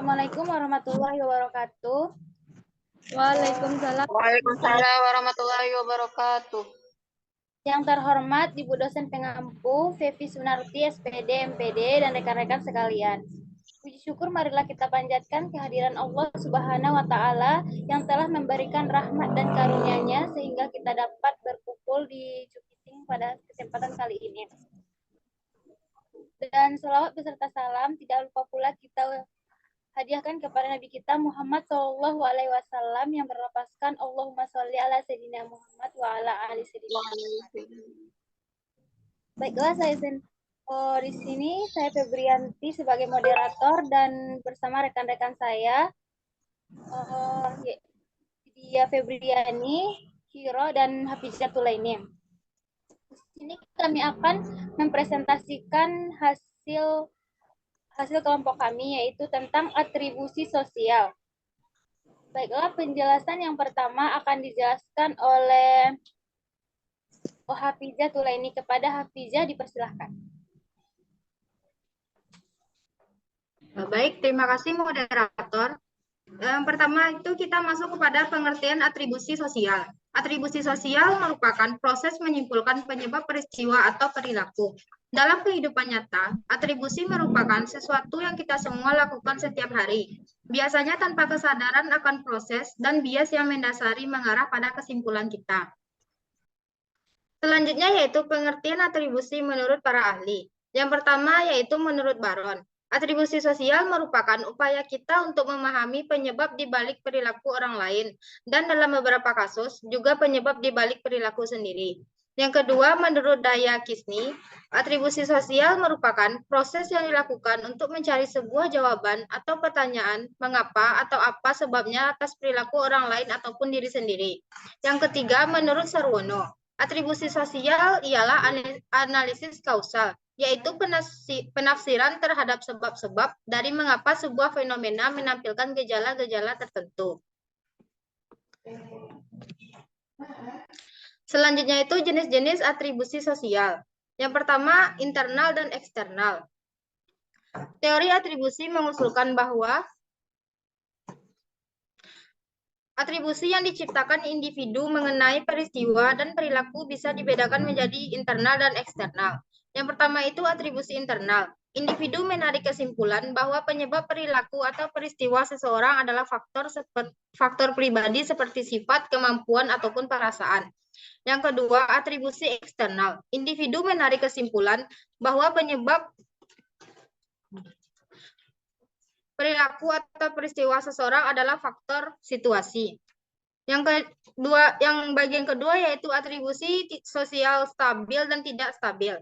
Assalamualaikum warahmatullahi wabarakatuh. Waalaikumsalam. Waalaikumsalam warahmatullahi wabarakatuh. Yang terhormat Ibu dosen pengampu Fevi Sunarti, SPD, MPD, dan rekan-rekan sekalian. Puji syukur marilah kita panjatkan kehadiran Allah Subhanahu wa Ta'ala yang telah memberikan rahmat dan karunia-Nya sehingga kita dapat berkumpul di Cukiting pada kesempatan kali ini. Dan selawat beserta salam tidak lupa pula kita hadiahkan kepada Nabi kita Muhammad Shallallahu Alaihi Wasallam yang berlapaskan Allahumma sholli ala Sayyidina Muhammad wa ala ali Sayyidina Muhammad. Baiklah, di sini saya Febrianti sebagai moderator dan bersama rekan-rekan saya dia Febriani, Hiro, dan Hafizah Tulaini. Di sini kami akan mempresentasikan hasil kelompok kami, yaitu tentang atribusi sosial. Baiklah, penjelasan yang pertama akan dijelaskan oleh Hafizah Tulaini. Kepada Hafizah dipersilahkan. Baik, terima kasih moderator. Yang pertama itu kita masuk kepada pengertian atribusi sosial. Atribusi sosial merupakan proses menyimpulkan penyebab peristiwa atau perilaku. Dalam kehidupan nyata, atribusi merupakan sesuatu yang kita semua lakukan setiap hari. Biasanya tanpa kesadaran akan proses dan bias yang mendasari mengarah pada kesimpulan kita. Selanjutnya yaitu pengertian atribusi menurut para ahli. Yang pertama yaitu menurut Baron. Atribusi sosial merupakan upaya kita untuk memahami penyebab di balik perilaku orang lain, dan dalam beberapa kasus juga penyebab di balik perilaku sendiri. Yang kedua, menurut Dayakisni, atribusi sosial merupakan proses yang dilakukan untuk mencari sebuah jawaban atau pertanyaan mengapa atau apa sebabnya atas perilaku orang lain ataupun diri sendiri. Yang ketiga, menurut Sarwono, atribusi sosial ialah analisis kausal, yaitu penafsiran terhadap sebab-sebab dari mengapa sebuah fenomena menampilkan gejala-gejala tertentu. Selanjutnya itu jenis-jenis atribusi sosial. Yang pertama, internal dan eksternal. Teori atribusi mengusulkan bahwa atribusi yang diciptakan individu mengenai peristiwa dan perilaku bisa dibedakan menjadi internal dan eksternal. Yang pertama itu atribusi internal. Individu menarik kesimpulan bahwa penyebab perilaku atau peristiwa seseorang adalah faktor pribadi seperti sifat, kemampuan, ataupun perasaan. Yang kedua, atribusi eksternal. Individu menarik kesimpulan bahwa penyebab perilaku atau peristiwa seseorang adalah faktor situasi. Yang bagian kedua yaitu atribusi sosial stabil dan tidak stabil.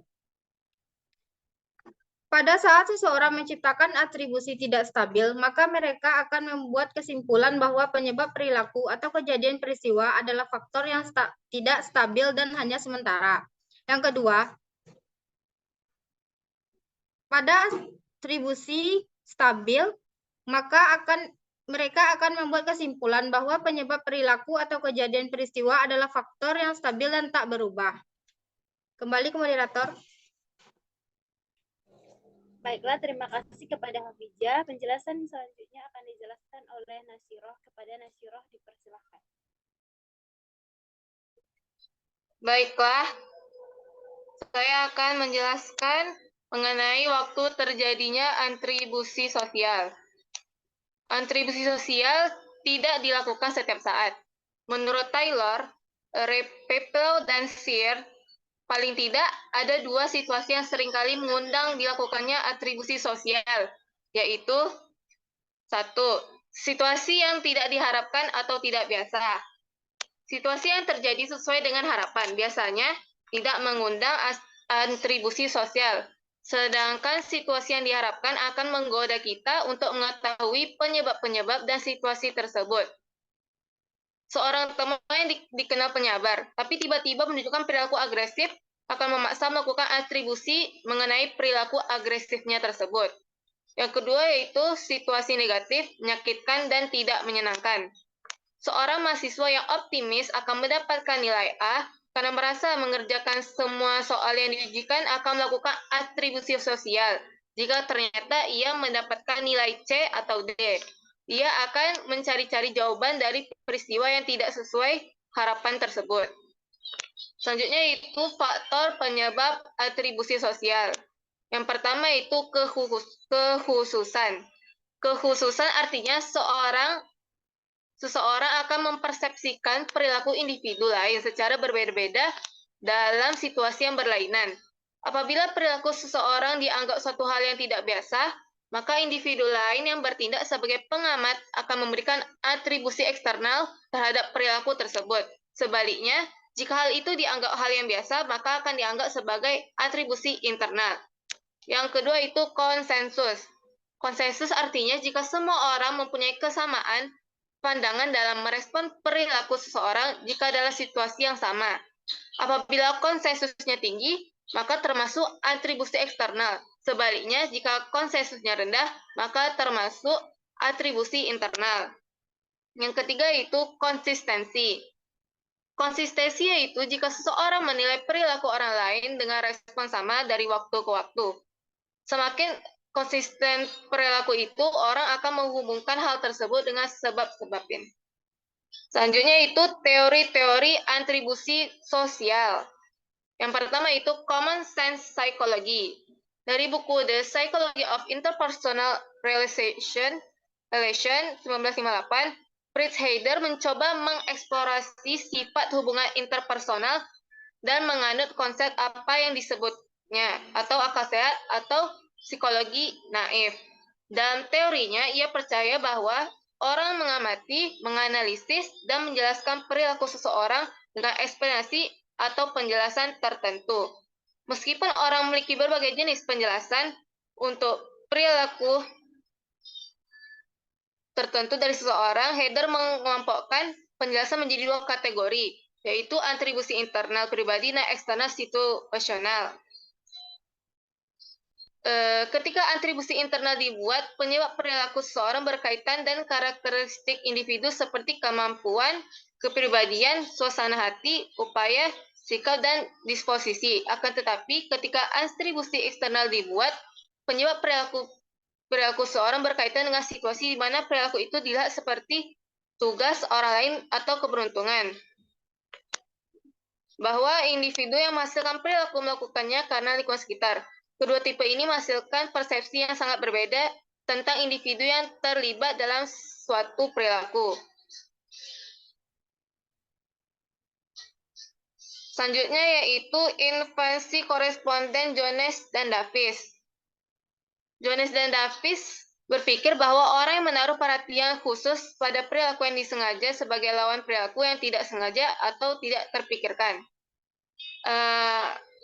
Pada saat seseorang menciptakan atribusi tidak stabil, maka mereka akan membuat kesimpulan bahwa penyebab perilaku atau kejadian peristiwa adalah faktor yang tidak stabil dan hanya sementara. Yang kedua, pada atribusi stabil, maka mereka akan membuat kesimpulan bahwa penyebab perilaku atau kejadian peristiwa adalah faktor yang stabil dan tak berubah. Kembali ke moderator. Baiklah, terima kasih kepada Hafizah. Penjelasan selanjutnya akan dijelaskan oleh Nasiroh. Kepada Nasiroh dipersilahkan. Baiklah, saya akan menjelaskan mengenai waktu terjadinya atribusi sosial. Atribusi sosial tidak dilakukan setiap saat. Menurut Taylor, Repepel, dan Sear, paling tidak ada dua situasi yang seringkali mengundang dilakukannya atribusi sosial, yaitu satu, situasi yang tidak diharapkan atau tidak biasa. Situasi yang terjadi sesuai dengan harapan biasanya tidak mengundang atribusi sosial, sedangkan situasi yang diharapkan akan menggoda kita untuk mengetahui penyebab-penyebab dan situasi tersebut. Seorang teman yang dikenal penyabar, tapi tiba-tiba menunjukkan perilaku agresif, akan memaksa melakukan atribusi mengenai perilaku agresifnya tersebut. Yang kedua yaitu situasi negatif, menyakitkan, dan tidak menyenangkan. Seorang mahasiswa yang optimis akan mendapatkan nilai A karena merasa mengerjakan semua soal yang diujikan akan melakukan atribusi sosial. Jika ternyata ia mendapatkan nilai C atau D, ia akan mencari-cari jawaban dari peristiwa yang tidak sesuai harapan tersebut. Selanjutnya itu faktor penyebab atribusi sosial. Yang pertama itu kekhususan. Kekhususan artinya seseorang akan mempersepsikan perilaku individu lain secara berbeda-beda dalam situasi yang berlainan. Apabila perilaku seseorang dianggap suatu hal yang tidak biasa, maka individu lain yang bertindak sebagai pengamat akan memberikan atribusi eksternal terhadap perilaku tersebut. Sebaliknya, jika hal itu dianggap hal yang biasa, maka akan dianggap sebagai atribusi internal. Yang kedua itu konsensus. Konsensus artinya jika semua orang mempunyai kesamaan pandangan dalam merespon perilaku seseorang jika dalam situasi yang sama. Apabila konsensusnya tinggi, maka termasuk atribusi eksternal. Sebaliknya, jika konsensusnya rendah, maka termasuk atribusi internal. Yang ketiga itu konsistensi. Konsistensi yaitu jika seseorang menilai perilaku orang lain dengan respon sama dari waktu ke waktu. Semakin konsisten perilaku itu, orang akan menghubungkan hal tersebut dengan sebab-sebabnya. Selanjutnya itu teori-teori atribusi sosial. Yang pertama itu common sense psychology. Dari buku The Psychology of Interpersonal Relation 1958, Fritz Heider mencoba mengeksplorasi sifat hubungan interpersonal dan menganut konsep apa yang disebutnya atau akal sehat atau psikologi naif. Dalam teorinya, ia percaya bahwa orang mengamati, menganalisis, dan menjelaskan perilaku seseorang dengan eksplanasi atau penjelasan tertentu. Meskipun orang memiliki berbagai jenis penjelasan untuk perilaku tertentu dari seseorang, Heider mengelompokkan penjelasan menjadi dua kategori, yaitu atribusi internal pribadi dan eksternal situasional. Ketika atribusi internal dibuat, penyebab perilaku seseorang berkaitan dan karakteristik individu seperti kemampuan, kepribadian, suasana hati, upaya, sikap, dan disposisi. Akan tetapi, ketika atribusi eksternal dibuat, penyebab perilaku seseorang berkaitan dengan situasi di mana perilaku itu dilihat seperti tugas orang lain atau keberuntungan. Bahwa individu yang menghasilkan perilaku melakukannya karena lingkungan sekitar. Kedua tipe ini menghasilkan persepsi yang sangat berbeda tentang individu yang terlibat dalam suatu perilaku. Selanjutnya yaitu inferensi koresponden Jones dan Davis. Jones dan Davis berpikir bahwa orang yang menaruh perhatian khusus pada perilaku yang disengaja sebagai lawan perilaku yang tidak sengaja atau tidak terpikirkan.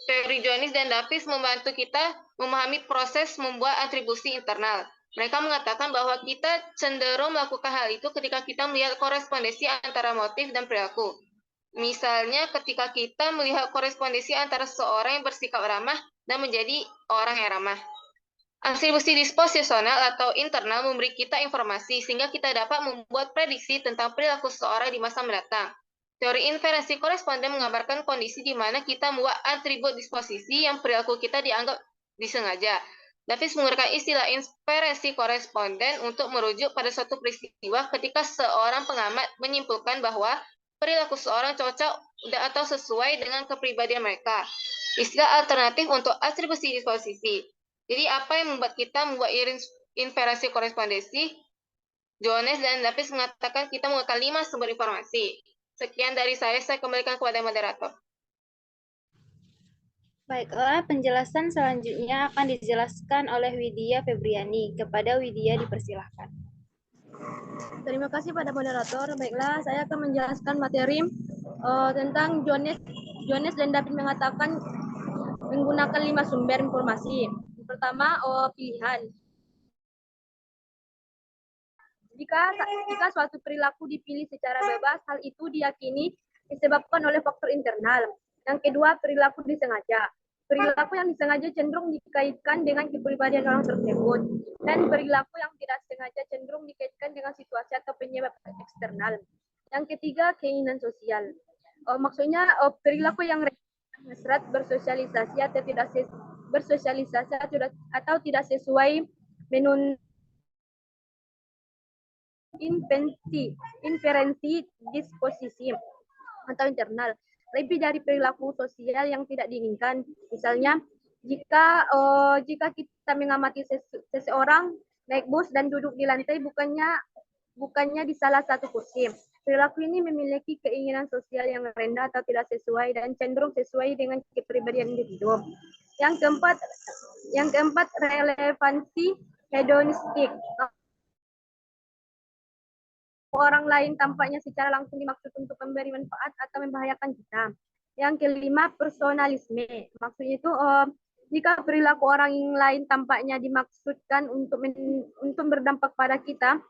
Teori Jones dan Davis membantu kita memahami proses membuat atribusi internal. Mereka mengatakan bahwa kita cenderung melakukan hal itu ketika kita melihat korespondensi antara motif dan perilaku. Misalnya ketika kita melihat korespondensi antara seseorang yang bersikap ramah dan menjadi orang yang ramah. Atribusi disposisional atau internal memberi kita informasi sehingga kita dapat membuat prediksi tentang perilaku seseorang di masa mendatang. Teori inferensi koresponden menggambarkan kondisi di mana kita membuat atribut disposisi yang perilaku kita dianggap disengaja. Davis menggunakan istilah inferensi koresponden untuk merujuk pada suatu peristiwa ketika seorang pengamat menyimpulkan bahwa perilaku seseorang cocok atau sesuai dengan kepribadian mereka. Istilah alternatif untuk atribusi disposisi. Jadi apa yang membuat kita membuat inferensi korespondensi? Jones dan Davis mengatakan kita menggunakan 5 sumber informasi. Sekian dari saya kembalikan kepada moderator. Baiklah, penjelasan selanjutnya akan dijelaskan oleh Widya Febriani. Kepada Widya dipersilahkan. Terima kasih pada moderator. Baiklah, saya akan menjelaskan materi tentang Jones dan Davis mengatakan menggunakan 5 sumber informasi. Pertama, pilihan. Jika suatu perilaku dipilih secara bebas, hal itu diyakini disebabkan oleh faktor internal. Yang kedua, perilaku disengaja. Perilaku yang disengaja cenderung dikaitkan dengan kepribadian orang tersebut. Dan perilaku yang tidak sengaja cenderung dikaitkan dengan situasi atau penyebab eksternal. Yang ketiga, keinginan sosial. Maksudnya perilaku yang hasrat bersosialisasi atau tidak bersosialisasi atau tidak sesuai menurut inferensi disposisi atau internal, lebih dari perilaku sosial yang tidak diinginkan. Misalnya, jika kita mengamati seseorang naik bus dan duduk di lantai bukannya di salah satu kursi. Perilaku ini memiliki keinginan sosial yang rendah atau tidak sesuai dan cenderung sesuai dengan kepribadian individu. Yang keempat relevansi hedonistik. Orang lain tampaknya secara langsung dimaksud untuk memberi manfaat atau membahayakan kita. Yang kelima, personalisme. Maksudnya itu jika perilaku orang lain tampaknya dimaksudkan untuk berdampak pada kita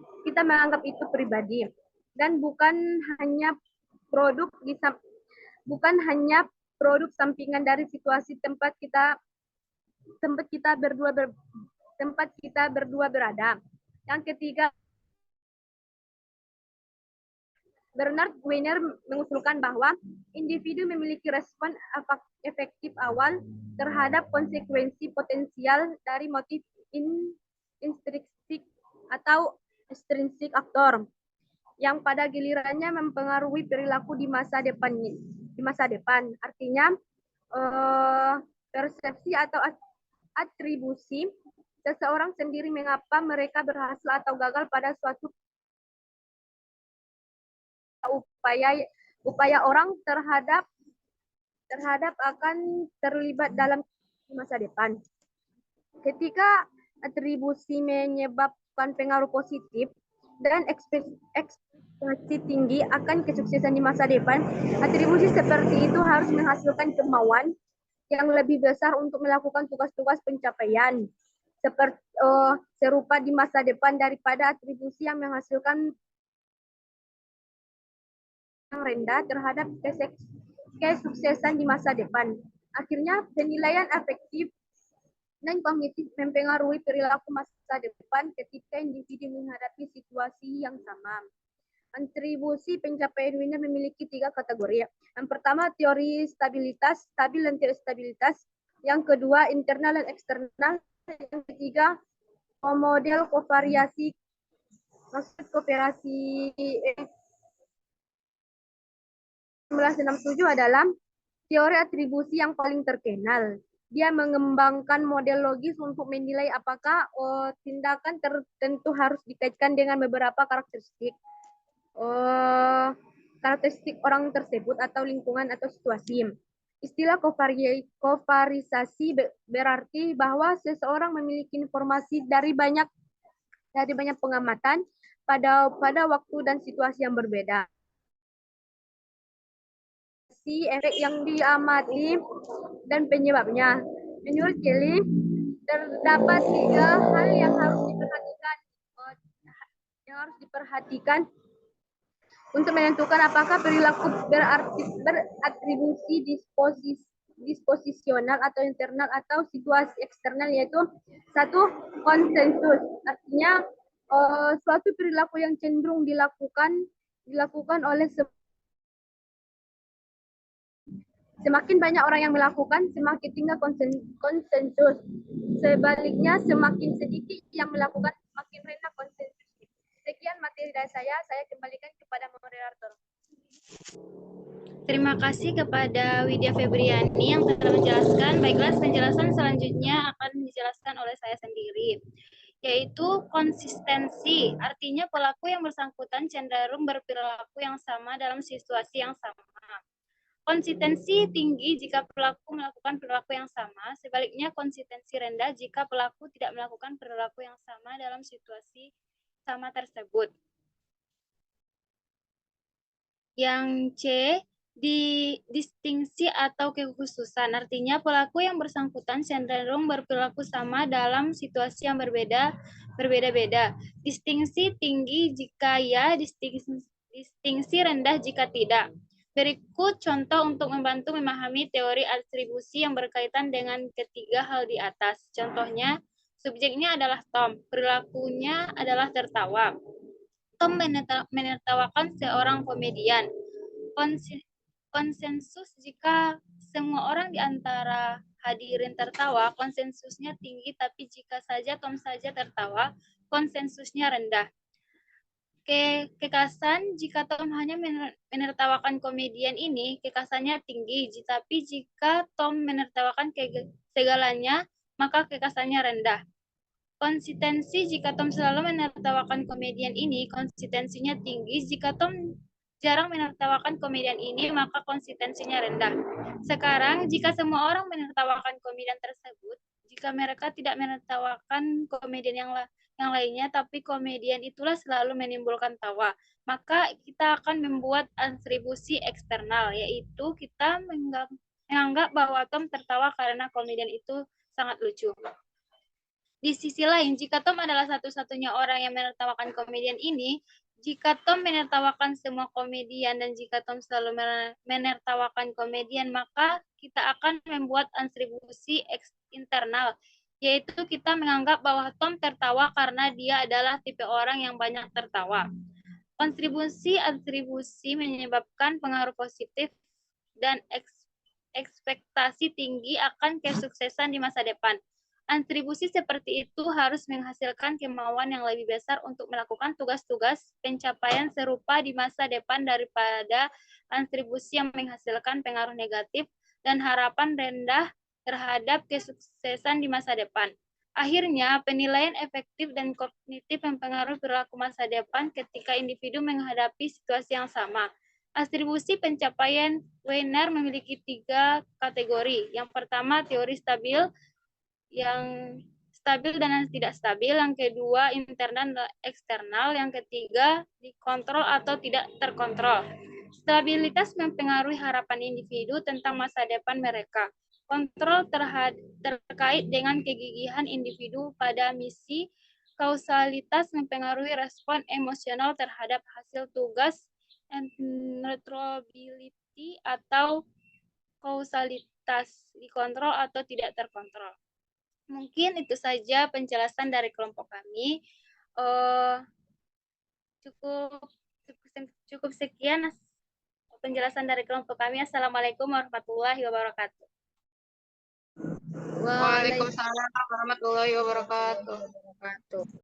menganggap itu pribadi dan bukan hanya produk sampingan dari situasi tempat kita berdua berada. Yang ketiga, Bernard Weiner mengusulkan bahwa individu memiliki respon efektif awal terhadap konsekuensi potensial dari motif intrinsik atau extrinsic aktor yang pada gilirannya mempengaruhi perilaku di masa depan. Artinya persepsi atau atribusi seseorang sendiri mengapa mereka berhasil atau gagal pada suatu upaya orang terhadap akan terlibat dalam masa depan. Ketika atribusi menyebabkan pengaruh positif dan ekspektasi tinggi akan kesuksesan di masa depan, atribusi seperti itu harus menghasilkan kemauan yang lebih besar untuk melakukan tugas-tugas pencapaian serupa di masa depan daripada atribusi yang menghasilkan yang rendah terhadap kesuksesan di masa depan. Akhirnya, penilaian afektif dan kognitif mempengaruhi perilaku masa depan ketika individu menghadapi situasi yang sama. Atribusi pencapaian Weiner memiliki 3 kategori. Yang pertama, teori stabilitas, stabil dan tidak stabilitas. Yang kedua, internal dan eksternal. Yang ketiga, model kovariasi. Maksud kooperasi 1967 adalah teori atribusi yang paling terkenal. Dia mengembangkan model logis untuk menilai apakah tindakan tertentu harus dikaitkan dengan beberapa karakteristik orang tersebut atau lingkungan atau situasi. Istilah kovarisasi berarti bahwa seseorang memiliki informasi dari banyak pengamatan pada waktu dan situasi yang berbeda. Efek yang diamati dan penyebabnya. Menurut Kelly, terdapat 3 hal yang harus diperhatikan untuk menentukan apakah perilaku beratribusi disposisional atau internal atau situasi eksternal, yaitu 1, konsensus. Artinya suatu perilaku yang cenderung dilakukan oleh semakin banyak orang yang melakukan, semakin tinggal konsensus. Sebaliknya, semakin sedikit yang melakukan, semakin rendah konsensus. Sekian materi dari saya kembalikan kepada moderator. Terima kasih kepada Widya Febriani yang telah menjelaskan. Baiklah, penjelasan selanjutnya akan dijelaskan oleh saya sendiri, yaitu konsistensi. Artinya pelaku yang bersangkutan cenderung berperilaku yang sama dalam situasi yang sama. Konsistensi tinggi jika pelaku melakukan perilaku yang sama, sebaliknya konsistensi rendah jika pelaku tidak melakukan perilaku yang sama dalam situasi sama tersebut. Yang C, distingsi atau kekhususan, artinya pelaku yang bersangkutan cenderung berperilaku sama dalam situasi yang berbeda-beda. Distingsi tinggi jika ya, distingsi rendah jika tidak. Berikut contoh untuk membantu memahami teori atribusi yang berkaitan dengan ketiga hal di atas. Contohnya, subjeknya adalah Tom, perilakunya adalah tertawa. Tom menertawakan seorang komedian. Konsensus jika semua orang di antara hadirin tertawa, konsensusnya tinggi, tapi jika saja Tom saja tertawa, konsensusnya rendah. Kekasan, jika Tom hanya menertawakan komedian ini, kekasannya tinggi, tapi jika Tom menertawakan segalanya, maka kekasannya rendah. Konsistensi, jika Tom selalu menertawakan komedian ini, konsistensinya tinggi. Jika Tom jarang menertawakan komedian ini, maka konsistensinya rendah. Sekarang, jika semua orang menertawakan komedian tersebut, jika mereka tidak menertawakan komedian yang lainnya, tapi komedian itulah selalu menimbulkan tawa, maka kita akan membuat atribusi eksternal, yaitu kita menganggap bahwa Tom tertawa karena komedian itu sangat lucu. Di sisi lain, jika Tom adalah satu-satunya orang yang menertawakan komedian ini, jika Tom menertawakan semua komedian dan jika Tom selalu menertawakan komedian, maka kita akan membuat atribusi internal, yaitu kita menganggap bahwa Tom tertawa karena dia adalah tipe orang yang banyak tertawa. Kontribusi menyebabkan pengaruh positif dan ekspektasi tinggi akan kesuksesan di masa depan. Atribusi seperti itu harus menghasilkan kemauan yang lebih besar untuk melakukan tugas-tugas pencapaian serupa di masa depan daripada atribusi yang menghasilkan pengaruh negatif dan harapan rendah terhadap kesuksesan di masa depan. Akhirnya, penilaian efektif dan kognitif mempengaruhi perilaku masa depan ketika individu menghadapi situasi yang sama. Atribusi pencapaian Weiner memiliki 3 kategori. Yang pertama, teori stabil, yang stabil dan yang tidak stabil, yang kedua internal dan eksternal, yang ketiga dikontrol atau tidak terkontrol. Stabilitas mempengaruhi harapan individu tentang masa depan mereka. Kontrol terkait dengan kegigihan individu pada misi. Kausalitas mempengaruhi respon emosional terhadap hasil tugas. Neutrality atau kausalitas dikontrol atau tidak terkontrol. Mungkin itu saja penjelasan dari kelompok kami. Cukup sekian penjelasan dari kelompok kami. Assalamualaikum warahmatullahi wabarakatuh. Waalaikumsalam warahmatullahi wabarakatuh.